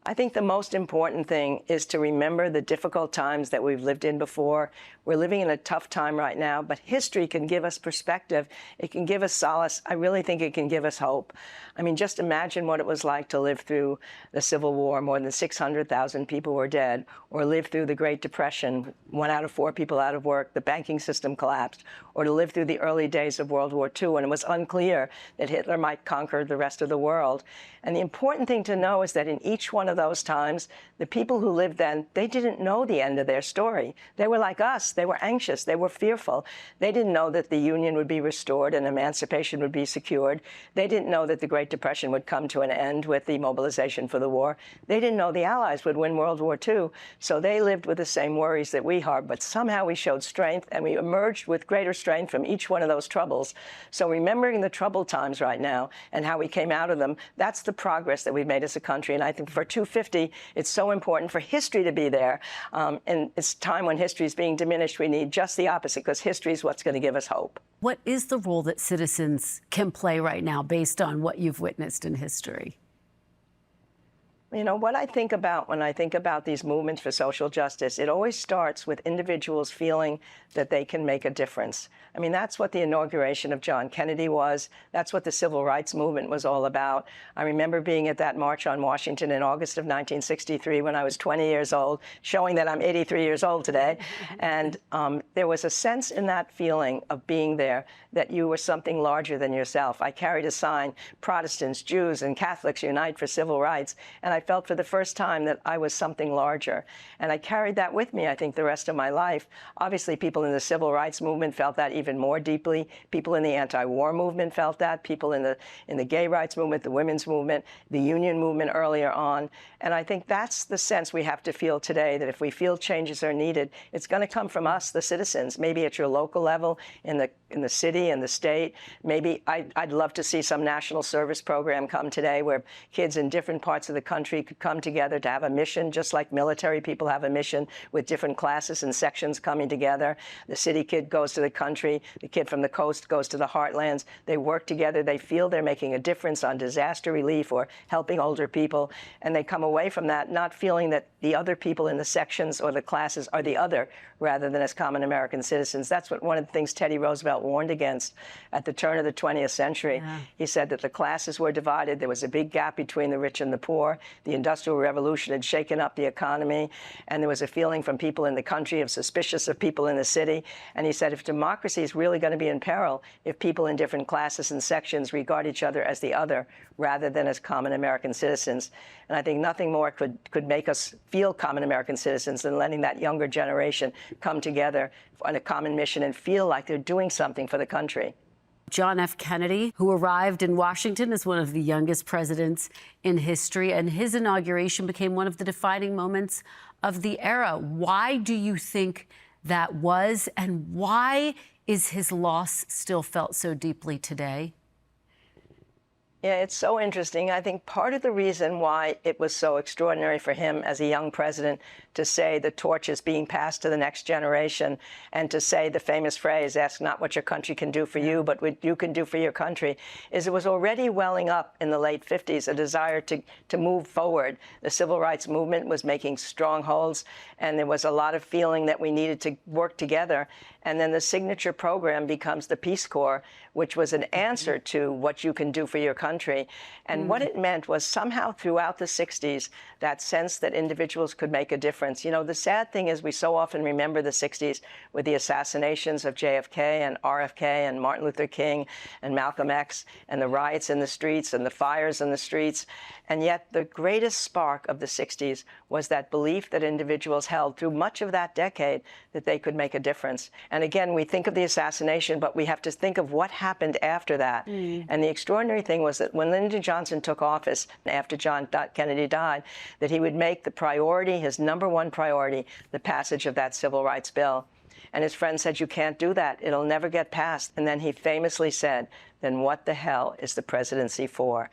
I think the most important thing is to remember the difficult times that we've lived in before. We're living in a tough time right now, but history can give us perspective. It can give us solace. I really think it can give us hope. I mean, just imagine what it was like to live through the Civil War. More than 600,000 people were dead, or live through the Great Depression, 1 out of 4 people out of work, the banking system collapsed, or to live through the early days of World War II when it was unclear that Hitler might conquer the rest of the world. And the important thing to know is that in each one of those times, the people who lived then, they didn't know the end of their story. They were like us. They were anxious. They were fearful. They didn't know that the Union would be restored and emancipation would be secured. They didn't know that the Great Depression would come to an end with the mobilization for the war. They didn't know the Allies would win World War II. So they lived with the same worries that we have. But somehow we showed strength, and we emerged with greater strength from each one of those troubles. So remembering the troubled times right now and how we came out of them, that's the progress that we've made as a country. And I think for 250, it's so important for history to be there. And it's time when history is being diminished, we need just the opposite, because history is what's going to give us hope. What is the role that citizens can play right now based on what you've witnessed in history? You know, what I think about when I think about these movements for social justice, it always starts with individuals feeling that they can make a difference. I mean, that's what the inauguration of John Kennedy was. That's what the civil rights movement was all about. I remember being at that March on Washington in August of 1963 when I was 20 years old, showing that I'm 83 years old today. And there was a sense in that feeling of being there that you were something larger than yourself. I carried a sign, Protestants, Jews, and Catholics unite for civil rights. And I felt for the first time that I was something larger. And I carried that with me, I think, the rest of my life. Obviously, people in the civil rights movement felt that even more deeply. People in the anti-war movement felt that. People in the gay rights movement, the women's movement, the union movement earlier on. And I think that's the sense we have to feel today, that if we feel changes are needed, it's going to come from us, the citizens, maybe at your local level, in the city and the state. Maybe I'd love to see some national service program come today where kids in different parts of the country could come together to have a mission, just like military people have a mission, with different classes and sections coming together. The city kid goes to the country. The kid from the coast goes to the heartlands. They work together. They feel they're making a difference on disaster relief or helping older people. And they come away from that not feeling that the other people in the sections or the classes are the other, rather than as common American citizens. That's what one of the things Teddy Roosevelt warned against at the turn of the 20th century. Yeah. He said that the classes were divided. There was a big gap between the rich and the poor. The Industrial Revolution had shaken up the economy, and there was a feeling from people in the country of suspicious of people in the city. And he said, if democracy is really going to be in peril, if people in different classes and sections regard each other as the other rather than as common American citizens. And I think nothing more could make us feel common American citizens than letting that younger generation come together on a common mission and feel like they're doing something for the country. John F. Kennedy, who arrived in Washington as one of the youngest presidents in history, and his inauguration became one of the defining moments of the era. Why do you think that was, and why is his loss still felt so deeply today? Yeah, it's so interesting. I think part of the reason why it was so extraordinary for him as a young president to say the torch is being passed to the next generation, and to say the famous phrase, ask not what your country can do for you, but what you can do for your country, is it was already welling up in the late 50s, a desire to move forward. The civil rights movement was making strongholds, and there was a lot of feeling that we needed to work together. And then the signature program becomes the Peace Corps, which was an answer to what you can do for your country. And what it meant was somehow throughout the 60s, that sense that individuals could make a difference. You know, the sad thing is we so often remember the 60s with the assassinations of JFK and RFK and Martin Luther King and Malcolm X and the riots in the streets and the fires in the streets. And yet the greatest spark of the 60s was that belief that individuals held through much of that decade that they could make a difference. And again, we think of the assassination, but we have to think of what happened after that. And the extraordinary thing was that when Lyndon Johnson took office after John Kennedy died, that he would make the priority, his #1 priority, the passage of that civil rights bill. And his friend said, you can't do that. It'll never get passed. And then he famously said, then what the hell is the presidency for?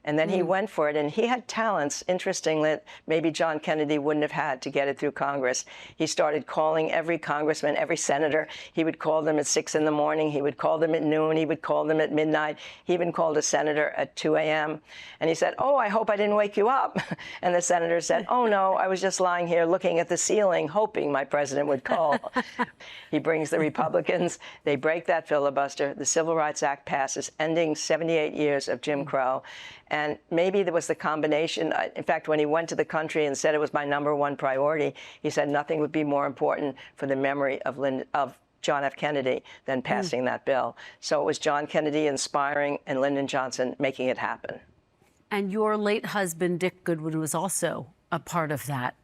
And then he went for it, and he had talents, interestingly, that maybe John Kennedy wouldn't have had to get it through Congress. He started calling every congressman, every senator. He would call them at 6 in the morning. He would call them at noon. He would call them at midnight. He even called a senator at 2 a.m. And he said, "Oh, I hope I didn't wake you up." And the senator said, "Oh, no, I was just lying here looking at the ceiling, hoping my president would call." He brings the Republicans. They break that filibuster. The Civil Rights Act passes, ending 78 years of Jim Crow. And maybe there was the combination. In fact, when he went to the country and said it was my #1 priority, he said nothing would be more important for the memory of John F. Kennedy than passing that bill. So it was John Kennedy inspiring and Lyndon Johnson making it happen. And your late husband, Dick Goodwin, was also a part of that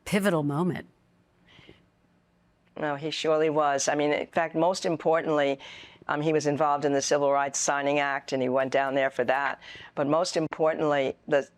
pivotal moment. No, he surely was. I mean, in fact, most importantly, he was involved in the Civil Rights Signing Act, and he went down there for that. But most importantly, the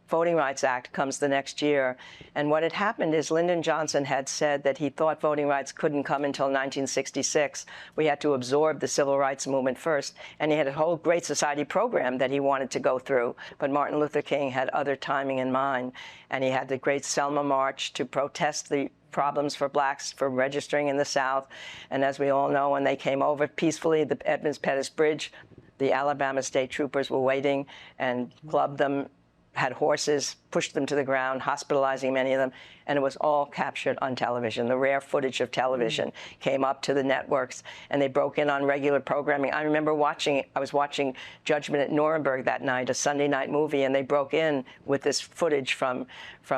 Voting Rights Act comes the next year. And what had happened is Lyndon Johnson had said that he thought voting rights couldn't come until 1966. We had to absorb the civil rights movement first. And he had a whole Great Society program that he wanted to go through. But Martin Luther King had other timing in mind. And he had the Great Selma March to protest the problems for blacks for registering in the South. And as we all know, when they came over peacefully, the Edmunds Pettus Bridge, the Alabama state troopers were waiting and clubbed them, had horses, pushed them to the ground, hospitalizing many of them, and it was all captured on television. The rare footage of television came up to the networks, and they broke in on regular programming. I remember I was watching Judgment at Nuremberg that night, a Sunday night movie, and they broke in with this footage from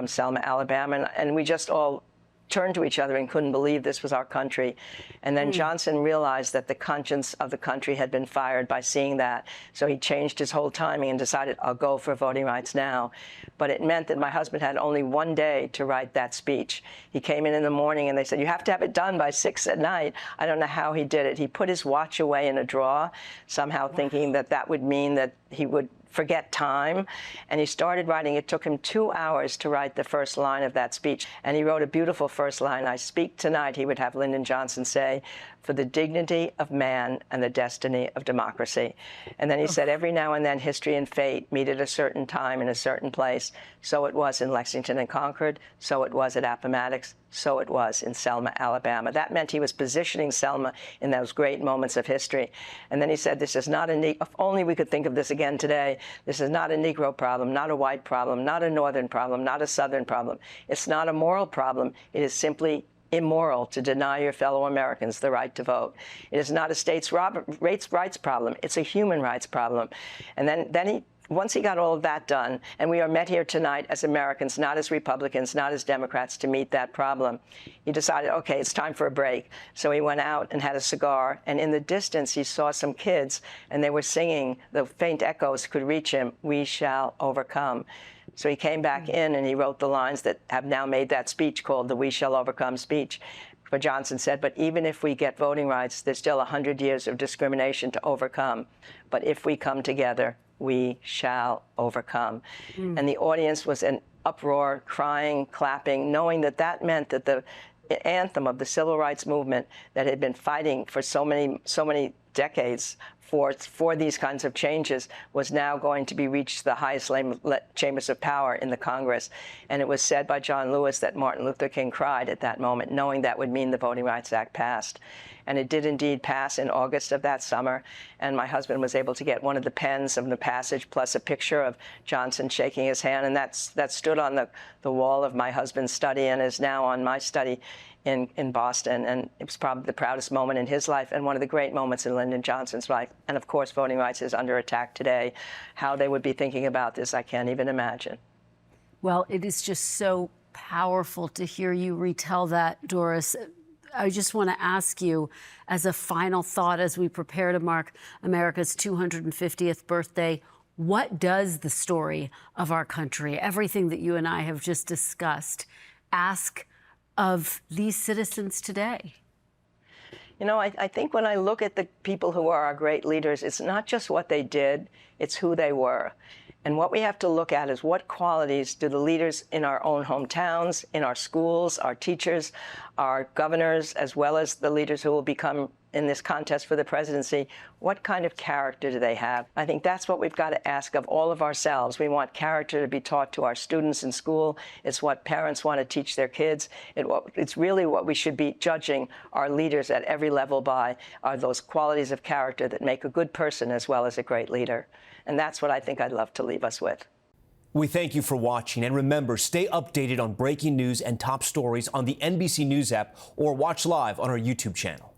Selma, Alabama, and we just all turned to each other and couldn't believe this was our country. And then Johnson realized that the conscience of the country had been fired by seeing that. So he changed his whole timing and decided, I'll go for voting rights now. But it meant that my husband had only one day to write that speech. He came in the morning and they said, you have to have it done by 6 at night. I don't know how he did it. He put his watch away in a drawer, somehow thinking that that would mean that he would forget time. And he started writing. It took him 2 hours to write the first line of that speech. And he wrote a beautiful first line. I speak tonight, he would have Lyndon Johnson say, for the dignity of man and the destiny of democracy. And then he said, every now and then history and fate meet at a certain time in a certain place. So it was in Lexington and Concord. So it was at Appomattox. So it was in Selma, Alabama. That meant he was positioning Selma in those great moments of history. And then he said, this is not if only we could think of this again today. This is not a Negro problem, not a white problem, not a Northern problem, not a Southern problem. It's not a moral problem. It is simply immoral to deny your fellow Americans the right to vote. It is not a states' rights problem. It's a human rights problem. And then once he got all of that done, and we are met here tonight as Americans, not as Republicans, not as Democrats, to meet that problem, he decided, okay, it's time for a break. So he went out and had a cigar, and in the distance he saw some kids, and they were singing, the faint echoes could reach him, "We shall overcome." So he came back in and he wrote the lines that have now made that speech called the We Shall Overcome speech. But Johnson said, but even if we get voting rights, there's still 100 years of discrimination to overcome. But if we come together, we shall overcome. And the audience was in uproar, crying, clapping, knowing that that meant that the anthem of the civil rights movement that had been fighting for so many decades for these kinds of changes was now going to be reached the highest chambers of power in the Congress. And it was said by John Lewis that Martin Luther King cried at that moment, knowing that would mean the Voting Rights Act passed. And it did indeed pass in August of that summer. And my husband was able to get one of the pens of the passage plus a picture of Johnson shaking his hand. And that stood on the wall of my husband's study and is now on my study in Boston. And it was probably the proudest moment in his life and one of the great moments in Lyndon Johnson's life. And of course, voting rights is under attack today. How they would be thinking about this, I can't even imagine. Well, it is just so powerful to hear you retell that, Doris. I just want to ask you, as a final thought, as we prepare to mark America's 250th birthday, what does the story of our country, everything that you and I have just discussed, ask of these citizens today? You know, I think when I look at the people who are our great leaders, it's not just what they did, it's who they were. And what we have to look at is what qualities do the leaders in our own hometowns, in our schools, our teachers, our governors, as well as the leaders who will become in this contest for the presidency, what kind of character do they have? I think that's what we've got to ask of all of ourselves. We want character to be taught to our students in school. It's what parents want to teach their kids. It's really what we should be judging our leaders at every level by, are those qualities of character that make a good person as well as a great leader. And that's what I think I'd love to leave us with. We thank you for watching, and remember, stay updated on breaking news and top stories on the NBC News app or watch live on our YouTube channel.